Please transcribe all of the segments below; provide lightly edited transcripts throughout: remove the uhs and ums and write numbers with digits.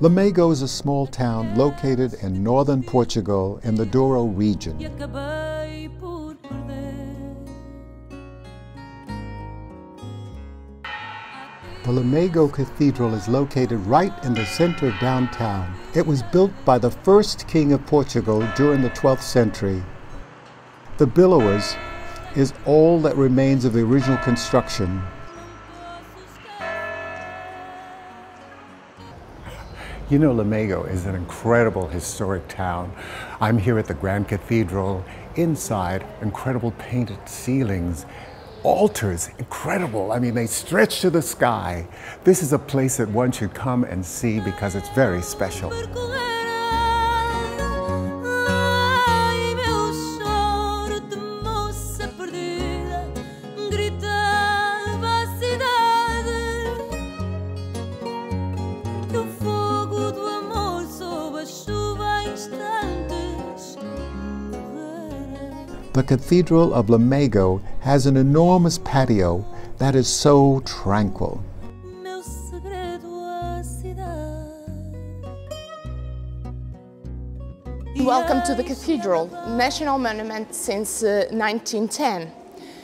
Lamego is a small town located in northern Portugal in the Douro region. The Lamego Cathedral is located right in the center of downtown. It was built by the first king of Portugal during the 12th century. The Billows is all that remains of the original construction. You know, Lamego is an incredible historic town. I'm here at the Grand Cathedral. Inside, incredible painted ceilings, altars, incredible. I mean, they stretch to the sky. This is a place that one should come and see because it's very special. The Cathedral of Lamego has an enormous patio that is so tranquil. Welcome to the Cathedral, national monument since 1910.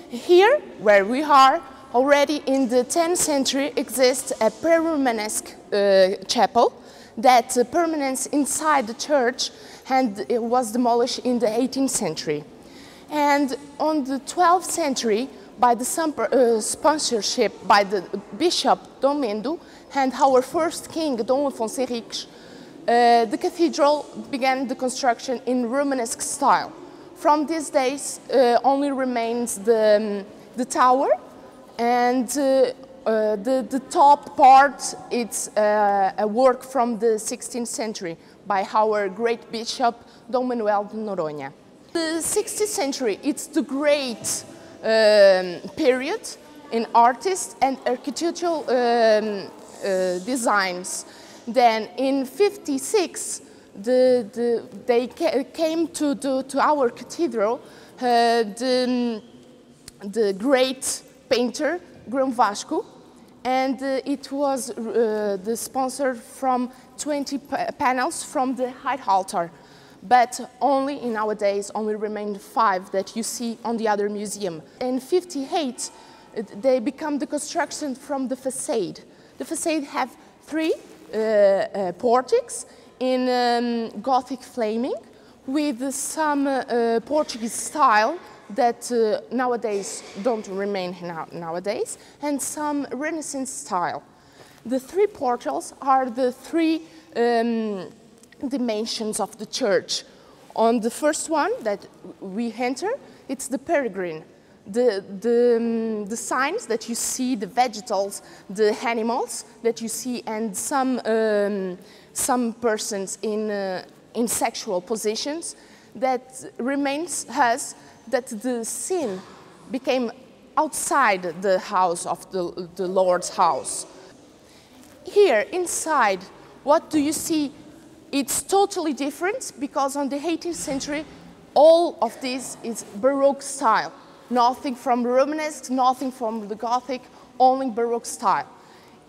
Here, where we are, already in the 10th century exists a pre-Romanesque chapel that permanents inside the church, and it was demolished in the 18th century. And on the 12th century, by the sponsorship by the Bishop Dom Mendo and our first king, Dom Afonso Henriques, the cathedral began the construction in Romanesque style. From these days, only remains the tower, and the top part, it's a work from the 16th century by our great bishop, Dom Manuel de Noronha. The 16th century, it's the great period in artists and architectural designs. Then in 56, they came to our cathedral, the great painter, Grão Vasco, and it was the sponsor from 20 panels from the high altar. But only in nowadays only remain 5 that you see on the other museum. In 58, they become the construction from the facade. The facade have 3 portiques in Gothic flaming with some Portuguese style that nowadays don't remain nowadays, and some Renaissance style. The 3 portals are the 3 dimensions of the church. On the first one that we enter, it's the peregrine. The signs that you see, the vegetables, the animals that you see, and some persons in sexual positions, that remains us that the sin became outside the house of the Lord's house. Here inside, what do you see? It's totally different because on the 18th century, all of this is Baroque style. Nothing from Romanesque, nothing from the Gothic, only Baroque style.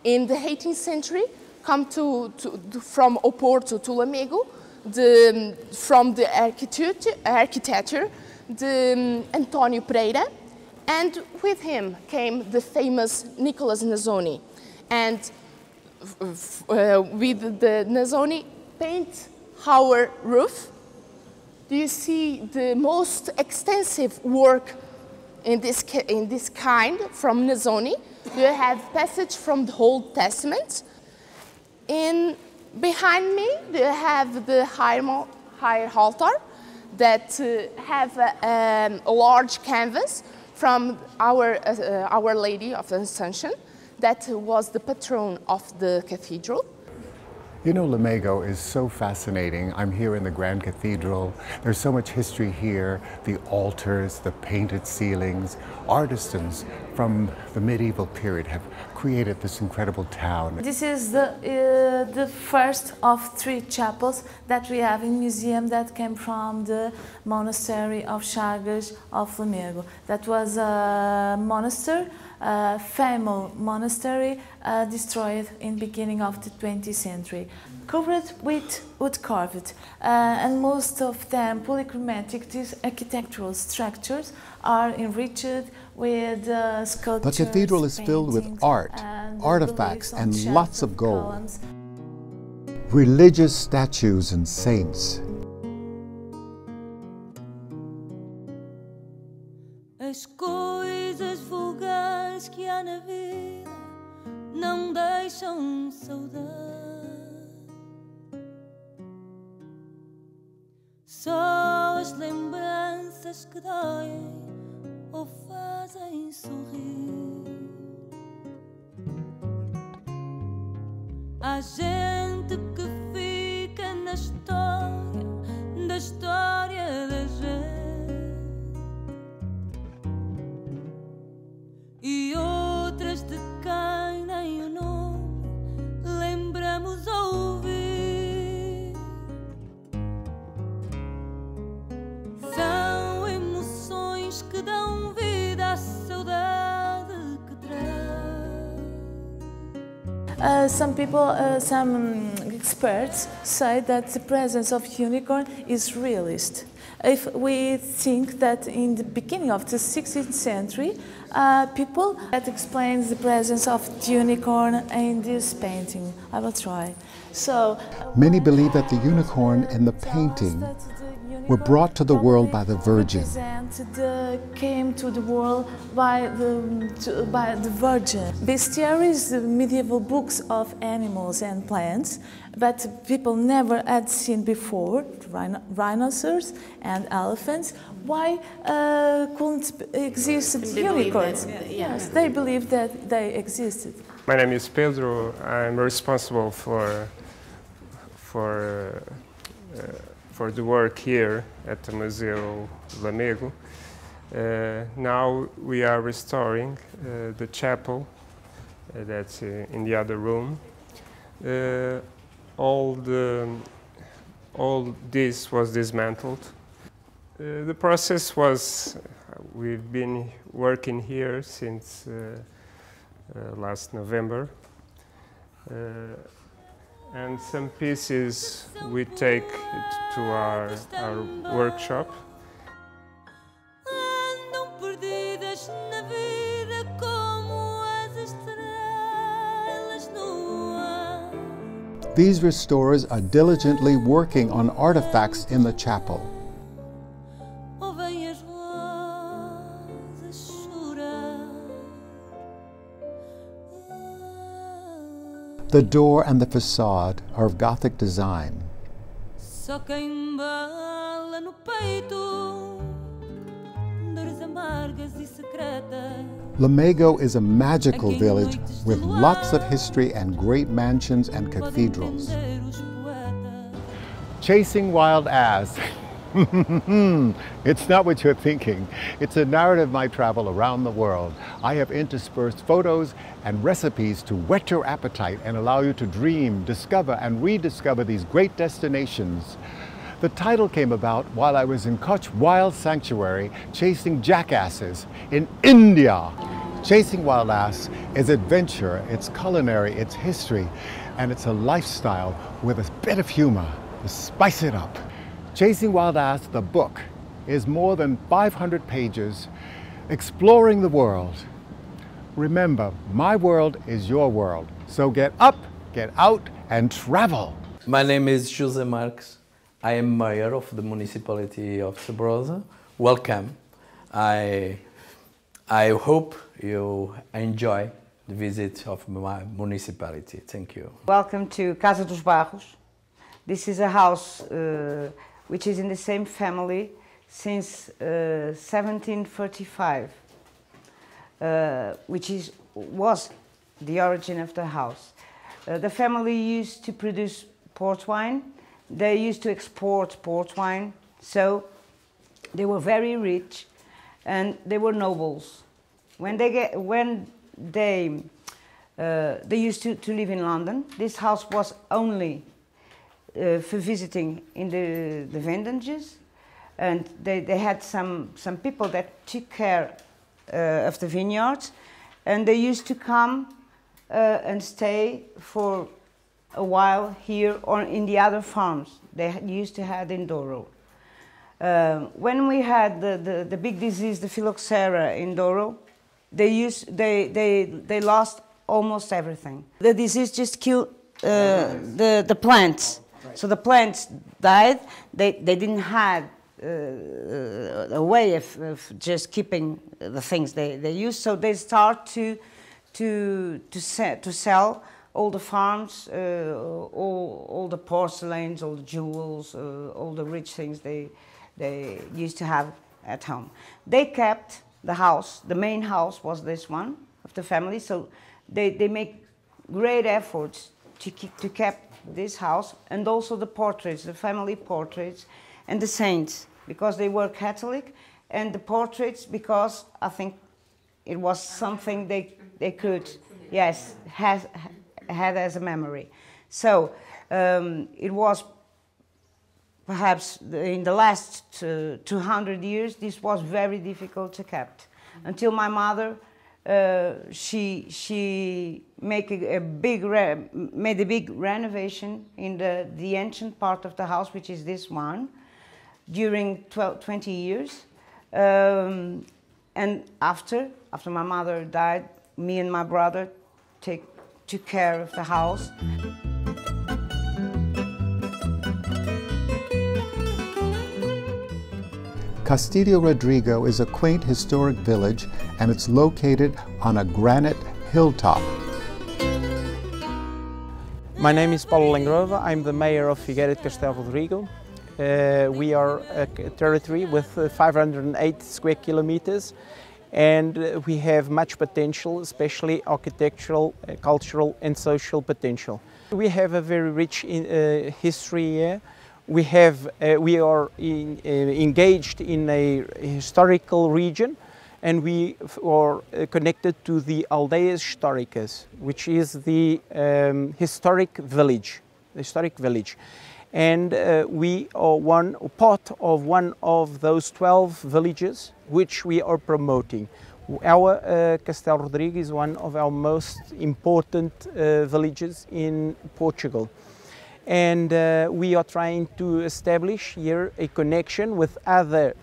In the 18th century, come from Oporto to Lamego, from the architecture, Antonio Pereira, and with him came the famous Nicolas Nazoni. And with the Nazoni, paint our roof. Do you see the most extensive work in this kind from Nazoni? You have passage from the Old Testament. Behind me, you have the higher altar that have a large canvas from Our Lady of the Assumption, that was the patron of the cathedral. You know, Lamego is so fascinating. I'm here in the Grand Cathedral. There's so much history here, the altars, the painted ceilings. Artisans from the medieval period have created this incredible town. This is the first of 3 chapels that we have in museum that came from the monastery of Chagas of Lamego. That was a monastery, famous monastery destroyed in the beginning of the 20th century. covered with wood carved, and most of them polychromatic. These architectural structures are enriched with sculptures. The cathedral is filled with art, artifacts, and lots of gold. Columns. Religious statues and saints. As coisas vulgares que há na vida não deixam saudade. Só as lembranças que doem ou fazem sorrir. Há gente que fica na história da gente. E outras de quem nem o nome lembramos ouvir. São emoções que dão vida à saudade que traz. Some people, some experts say that the presence of unicorn is realist. If we think that in the beginning of the 16th century, people that explains the presence of the unicorn in this painting. I will try. So Many believe that the unicorn in the painting were brought to the world by the Virgin. Came to the world by the Virgin. Bestiaries is the medieval books of animals and plants, but people never had seen before rhinoceros and elephants. Why couldn't exist unicorns? Yes, they believed that they existed. My name is Pedro. I'm responsible for the work here at the Museu Lamego. Now we are restoring the chapel that's in the other room. All this was dismantled. The process was, we've been working here since last November. And some pieces we take to our workshop. Andam perdidas na vida como as estrelas no ar. These restorers are diligently working on artifacts in the chapel. Ouvem as vozes chorar. The door and the facade are of Gothic design. Só quem bala no peito dores amargas e secretas. Lamego is a magical village with lots of history and great mansions and cathedrals. Chasing wild ass. It's not what you're thinking. It's a narrative of my travel around the world. I have interspersed photos and recipes to whet your appetite and allow you to dream, discover, and rediscover these great destinations. The title came about while I was in Kutch Wild Sanctuary chasing jackasses in India. Chasing wild ass is adventure, it's culinary, it's history, and it's a lifestyle with a bit of humor to spice it up. Chasing Wild Ass, the book, is more than 500 pages exploring the world. Remember, my world is your world. So get up, get out, and travel. My name is José Marques. I am mayor of the municipality of Sabrosa. Welcome. I hope you enjoy the visit of my municipality. Thank you. Welcome to Casa dos Barros. This is a house which is in the same family since 1735, which was the origin of the house. The family used to produce port wine. They used to export port wine, so they were very rich, and they were nobles. When they used to live in London, this house was only for visiting in the vintages, and they had some people that took care of the vineyards, and they used to come and stay for a while here or in the other farms they used to have in Douro. When we had the big disease, the phylloxera in Douro, they lost almost everything. The disease just killed the plants. So the plants died. They didn't have a way of just keeping the things they used. So they start to sell all the farms, all the porcelains, all the jewels, all the rich things they used to have at home. They kept the house. The main house was this one of the family. So they make great efforts to keep this house, and also the portraits, the family portraits, and the saints, because they were Catholic, and the portraits because I think it was something they could, yes, had as a memory. So it was perhaps in the last 200 years, this was very difficult to keep. Until my mother, she made a big renovation in the ancient part of the house, which is this one, during 20 years. And after my mother died, me and my brother took care of the house. Castelo Rodrigo is a quaint historic village, and it's located on a granite hilltop. My name is Paulo Lengrova. I'm the mayor of Figueira de Castelo Rodrigo. We are a territory with 508 square kilometers, and we have much potential, especially architectural, cultural and social potential. We have a very rich history here. We are engaged in a historical region, and we are connected to the Aldeias Históricas, which is the historic village. And we are part of one of those 12 villages which we are promoting. Our Castelo Rodrigo is one of our most important villages in Portugal. And we are trying to establish here a connection with other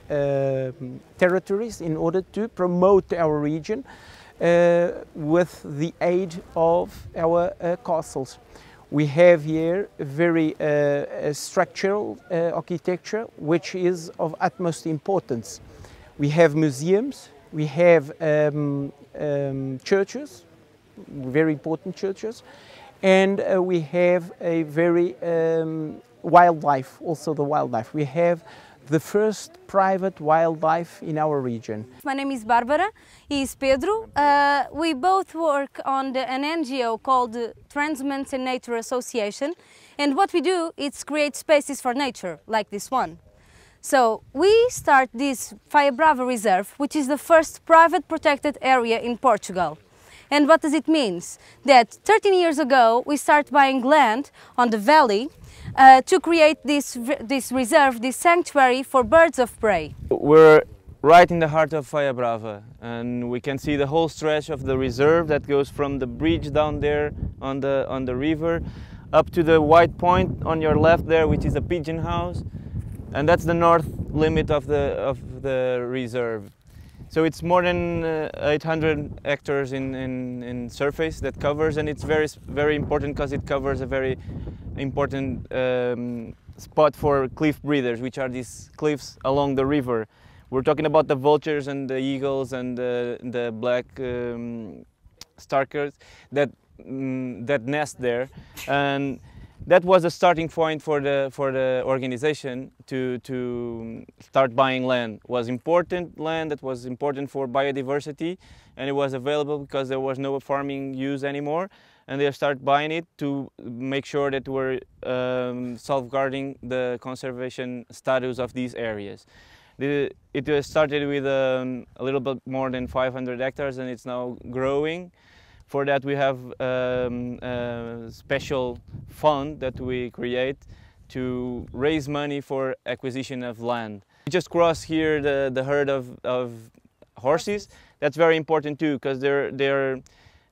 territories in order to promote our region with the aid of our castles. We have here a very structural architecture which is of utmost importance. We have museums, we have churches, very important churches, and we have a very wildlife, also the wildlife. We have the first private wildlife in our region. My name is Bárbara, he is Pedro. We both work on an NGO called the Transhumance and Nature Association, and what we do is create spaces for nature, like this one. So we start this Faia Brava Reserve, which is the first private protected area in Portugal. And what does it mean? That 13 years ago we started buying land on the valley to create this reserve, this sanctuary for birds of prey. We're right in the heart of Faia Brava, and we can see the whole stretch of the reserve that goes from the bridge down there on the river up to the white point on your left there, which is a pigeon house, and that's the north limit of the reserve. So it's more than 800 hectares in surface that covers, and it's very important because it covers a very important spot for cliff breeders, which are these cliffs along the river. We're talking about the vultures and the eagles and the black starkers that nest there, and that was a starting point for the organization to start buying land. It was important land that was important for biodiversity, and it was available because there was no farming use anymore, and they started buying it to make sure that we're safeguarding the conservation status of these areas. It started with a little bit more than 500 hectares, and it's now growing. For that we have a special fund that we create to raise money for acquisition of land. We just crossed here the herd of horses. That's very important too, because they're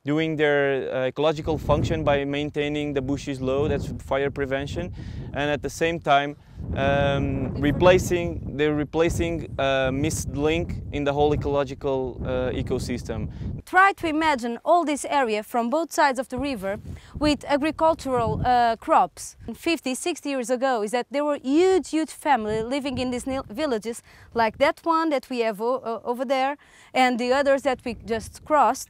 doing their ecological function by maintaining the bushes low, that's fire prevention, and at the same time they're replacing a missed link in the whole ecological ecosystem. Try to imagine all this area from both sides of the river with agricultural crops. 50, 60 years ago is that there were huge families living in these villages like that one that we have over there and the others that we just crossed.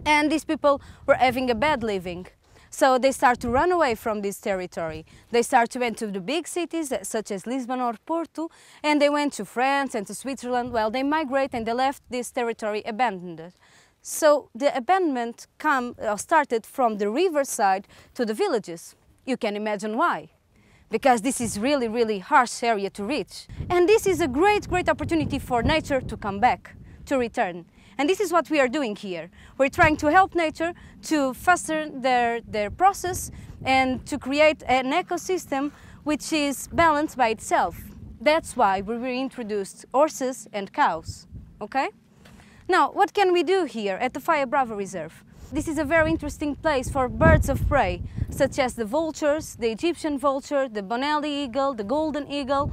And these people were having a bad living. So they start to run away from this territory. They start to enter the big cities such as Lisbon or Porto, and they went to France and to Switzerland. Well, they migrate and they left this territory abandoned. So the abandonment started from the riverside to the villages. You can imagine why. Because this is really harsh area to reach. And this is a great opportunity for nature to come back, to return. And this is what we are doing here. We're trying to help nature to foster their process and to create an ecosystem which is balanced by itself. That's why we reintroduced horses and cows, okay? Now, what can we do here at the Faia Brava Reserve? This is a very interesting place for birds of prey, such as the vultures, the Egyptian vulture, the Bonelli eagle, the golden eagle,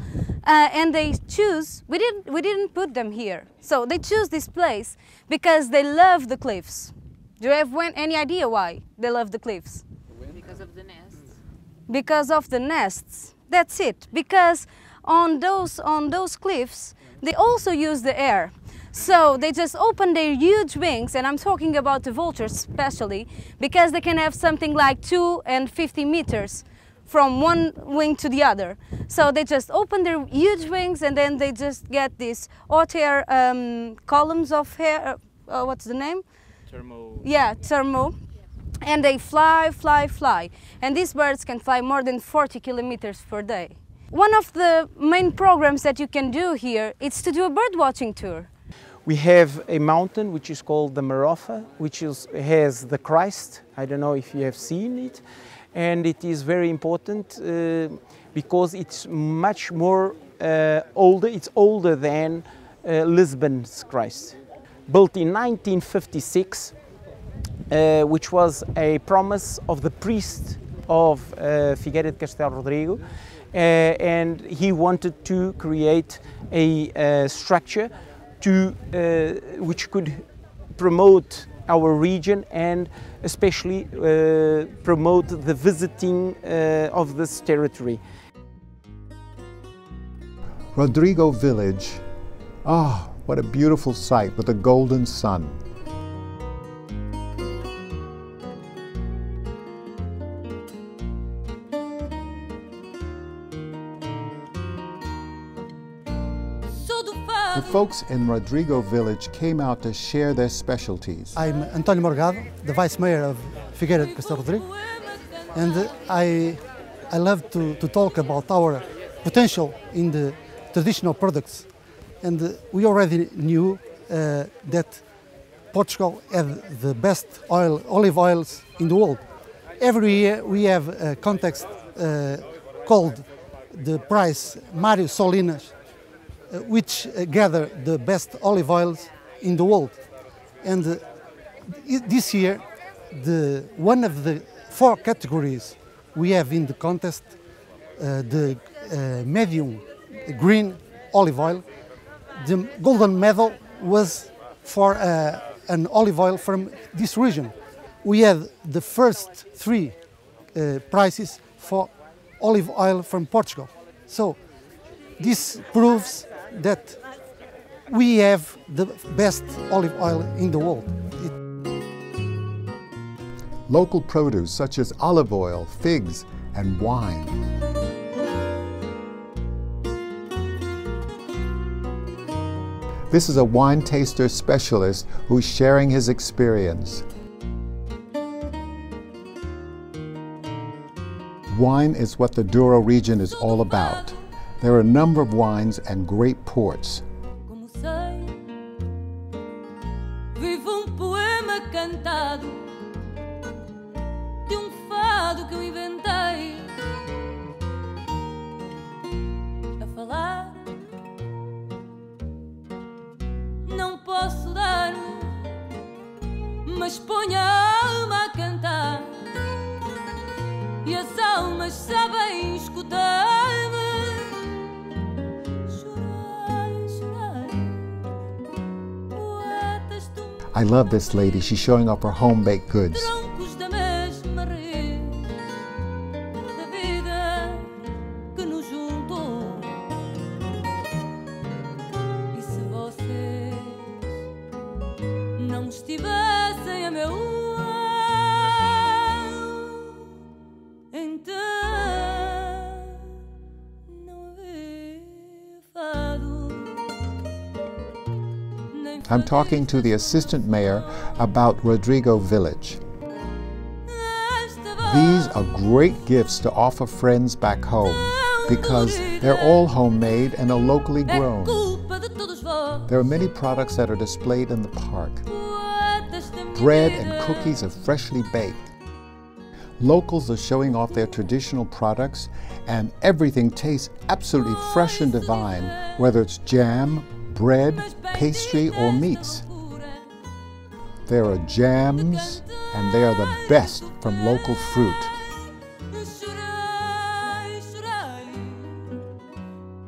and they choose, we didn't put them here, so they choose this place because they love the cliffs. Do you have any idea why they love the cliffs? Because of the nests. Because of the nests, that's it. Because on those cliffs, they also use the air. So they just open their huge wings, and I'm talking about the vultures especially, because they can have something like 250 meters from one wing to the other. So they just open their huge wings and then they just get these hot air columns of air, what's the name? Thermo. Yeah, thermo. And they fly. And these birds can fly more than 40 kilometers per day. One of the main programs that you can do here is to do a bird watching tour. We have a mountain which is called the Marofa, which has the Christ. I don't know if you have seen it. And it is very important because it's much more older. It's older than Lisbon's Christ. Built in 1956, which was a promise of the priest of Figueira de Castelo Rodrigo. And he wanted to create a structure which could promote our region and especially promote the visiting of this territory. Rodrigo Village, what a beautiful sight with a golden sun. The folks in Rodrigo Village came out to share their specialties. I'm António Morgado, the Vice Mayor of Figueira de Castelo Rodrigo, and I love to talk about our potential in the traditional products. And we already knew that Portugal had the best olive oils in the world. Every year we have a contest called the prize Mário Solinas, which gather the best olive oils in the world. And this year, one of the 4 categories we have in the contest, the medium green olive oil, the golden medal was for an olive oil from this region. We had the first 3 prizes for olive oil from Portugal. So this proves that we have the best olive oil in the world. Local produce such as olive oil, figs, and wine. This is a wine taster specialist who's sharing his experience. Wine is what the Douro region is all about. There are a number of wines and great ports. Vivo poema cantado de fado que eu inventei a falar. Não posso dar, mas ponha e as almas sabem escutar-me. Chorai, chorai, poetas do I love this lady. She's showing off her home-baked goods. troncos da mesma rede da vida que nos juntou. E se vocês não estivessem a meu lado, então não havia fado. I'm talking to the assistant mayor about Rodrigo Village. These are great gifts to offer friends back home because they're all homemade and are locally grown. There are many products that are displayed in the park. Bread and cookies are freshly baked. Locals are showing off their traditional products, and everything tastes absolutely fresh and divine, whether it's jam, bread, pastry, or meats. There are jams, and they are the best from local fruit. Chorai, chorai,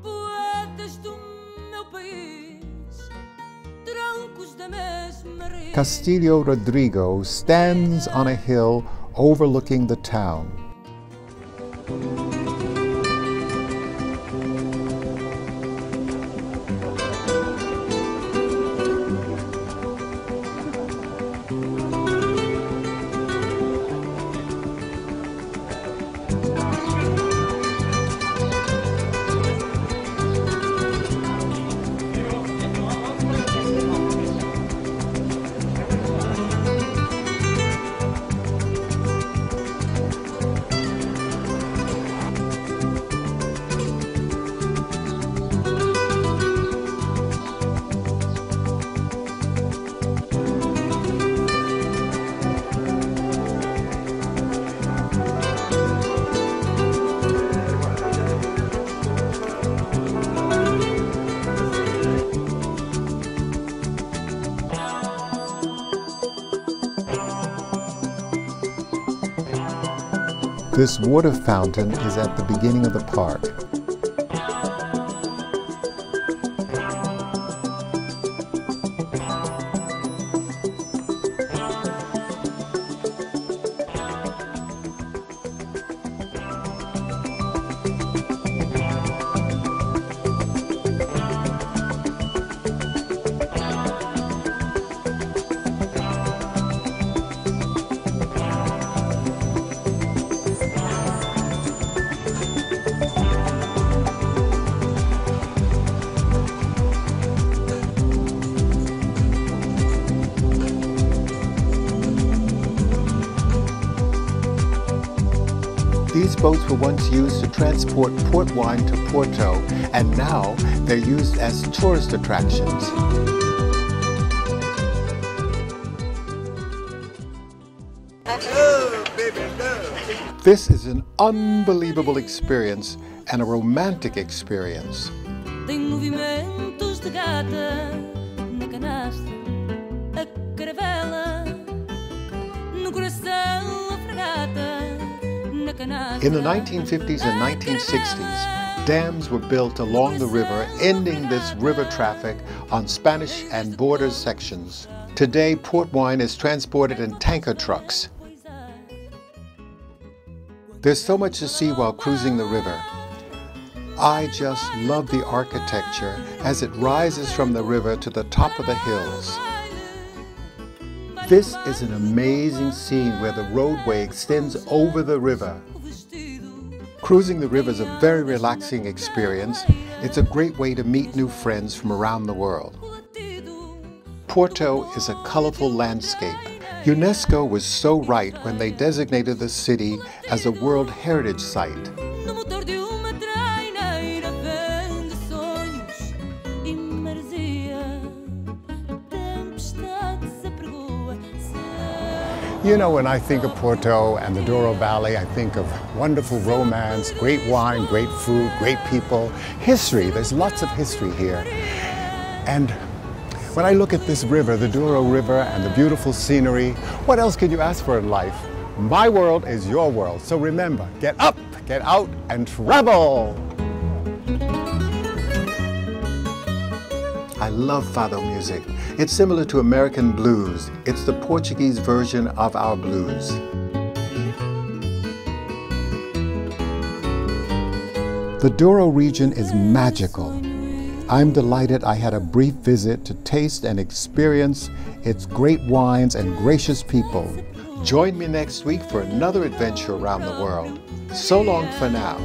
poetas do meu país, troncos da mesma rede. Castelo Rodrigo stands on a hill overlooking the town. This water fountain is at the beginning of the park. These boats were once used to transport port wine to Porto, and now they're used as tourist attractions. This is an unbelievable experience and a romantic experience. Tem movimentos de gata na canastra, a caravela no coração, a fragata na canastra. In the 1950s and 1960s, dams were built along the river, ending this river traffic on Spanish and border sections. Today, port wine is transported in tanker trucks. There's so much to see while cruising the river. I just love the architecture as it rises from the river to the top of the hills. This is an amazing scene where the roadway extends over the river. Cruising the river is a very relaxing experience. It's a great way to meet new friends from around the world. Porto is a colorful landscape. UNESCO was so right when they designated the city as a World Heritage Site. You know, when I think of Porto and the Douro Valley, I think of wonderful romance, great wine, great food, great people, history. There's lots of history here. And when I look at this river, the Douro River, and the beautiful scenery, what else could you ask for in life? My world is your world, so remember, get up, get out, and travel! I love fado music. It's similar to American blues. It's the Portuguese version of our blues. The Douro region is magical. I'm delighted I had a brief visit to taste and experience its great wines and gracious people. Join me next week for another adventure around the world. So long for now.